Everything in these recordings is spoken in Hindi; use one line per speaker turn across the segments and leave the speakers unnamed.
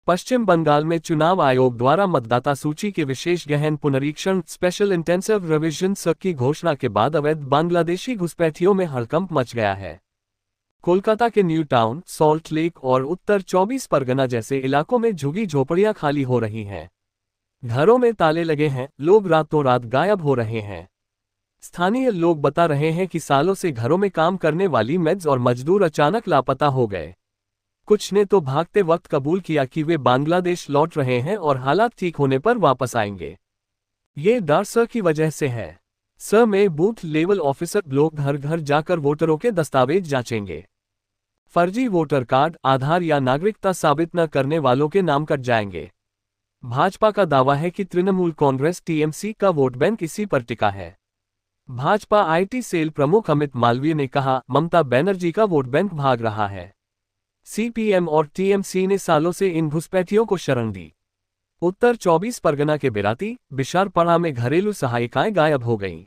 पश्चिम बंगाल में चुनाव आयोग द्वारा मतदाता सूची के विशेष गहन पुनरीक्षण स्पेशल इंटेंसिव रिवीजन की घोषणा के बाद अवैध बांग्लादेशी घुसपैठियों में हड़कंप मच गया है। कोलकाता के न्यू टाउन, सॉल्ट लेक और उत्तर 24 परगना जैसे इलाकों में झुग्गी झोपड़ियां खाली हो रही हैं। घरों में ताले लगे हैं, लोग रातों रात गायब हो रहे हैं। स्थानीय लोग बता रहे हैं कि सालों से घरों में काम करने वाली मेड्स और मजदूर अचानक लापता हो गए। कुछ ने तो भागते वक्त कबूल किया कि वे बांग्लादेश लौट रहे हैं और हालात ठीक होने पर वापस आएंगे। ये डर सर की वजह से है। सर में बूथ लेवल ऑफिसर लोग घर घर जाकर वोटरों के दस्तावेज जांचेंगे। फर्जी वोटर कार्ड, आधार या नागरिकता साबित न करने वालों के नाम कट जाएंगे। भाजपा का दावा है कि तृणमूल कांग्रेस टीएमसी का वोट बैंक इसी पर टिका है। भाजपा आईटी सेल प्रमुख अमित मालवीय ने कहा, ममता बनर्जी का वोट बैंक भाग रहा है। सीपीएम और टीएमसी ने सालों से इन घुसपैठियों को शरण दी। उत्तर 24 परगना के बिराती, बिशारपाड़ा में घरेलू सहायिकाएं गायब हो गईं।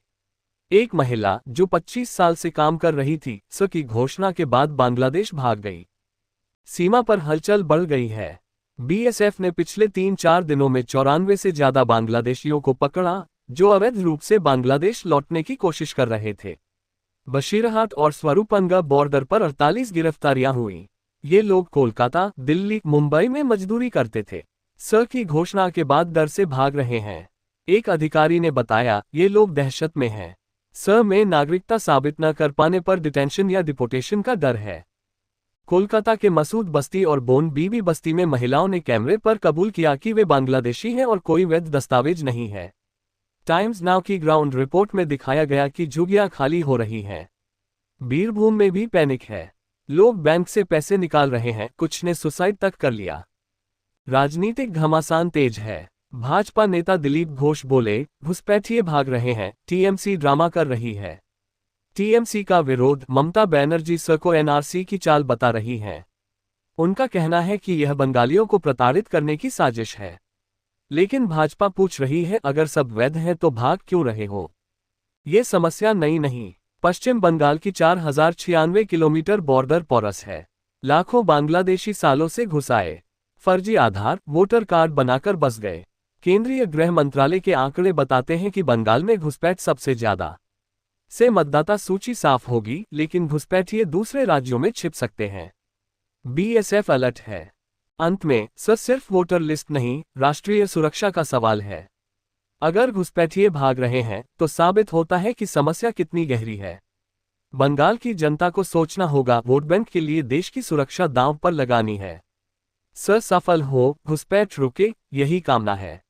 एक महिला जो 25 साल से काम कर रही थी, की घोषणा के बाद बांग्लादेश भाग गई। सीमा पर हलचल बढ़ गई है। बीएसएफ ने पिछले 3-4 दिनों में 94 से ज्यादा बांग्लादेशियों को पकड़ा, जो अवैध रूप से बांग्लादेश लौटने की कोशिश कर रहे थे। बशीरहाट और स्वरूपनगा बॉर्डर पर 48 गिरफ्तारियां हुई। ये लोग कोलकाता, दिल्ली, मुंबई में मजदूरी करते थे। की घोषणा के बाद डर से भाग रहे हैं। एक अधिकारी ने बताया, ये लोग दहशत में हैं। में नागरिकता साबित न कर पाने पर डिटेंशन या डिपोटेशन का डर है। कोलकाता के मसूद बस्ती और बोन बीबी बस्ती में महिलाओं ने कैमरे पर कबूल किया कि वे बांग्लादेशी हैं और कोई वैध दस्तावेज नहीं है। टाइम्स नाउ की ग्राउंड रिपोर्ट में दिखाया गया कि झुग्गियां खाली हो रही हैं। बीरभूम में भी पैनिक है। लोग बैंक से पैसे निकाल रहे हैं, कुछ ने सुसाइड तक कर लिया। राजनीतिक घमासान तेज है। भाजपा नेता दिलीप घोष बोले, घुसपैठिए भाग रहे हैं, टीएमसी ड्रामा कर रही है। टीएमसी का विरोध ममता बनर्जी सर को एनआरसी की चाल बता रही है। उनका कहना है कि यह बंगालियों को प्रताड़ित करने की साजिश है। लेकिन भाजपा पूछ रही है, अगर सब वैध हैं तो भाग क्यों रहे हो? ये समस्या नई नहीं। पश्चिम बंगाल की 4096 किलोमीटर बॉर्डर पोरस है। लाखों बांग्लादेशी सालों से घुस आए, फर्जी आधार, वोटर कार्ड बनाकर बस गए। केंद्रीय गृह मंत्रालय के आंकड़े बताते हैं कि बंगाल में घुसपैठ सबसे ज्यादा से मतदाता सूची साफ होगी, लेकिन घुसपैठिए दूसरे राज्यों में छिप सकते हैं। बीएसएफ अलर्ट है। अंत में, सिर्फ वोटर लिस्ट नहीं, राष्ट्रीय सुरक्षा का सवाल है। अगर घुसपैठिए भाग रहे हैं तो साबित होता है कि समस्या कितनी गहरी है। बंगाल की जनता को सोचना होगा, वोट बैंक के लिए देश की सुरक्षा दांव पर लगानी है। सफल हो, घुसपैठ रुके, यही कामना है।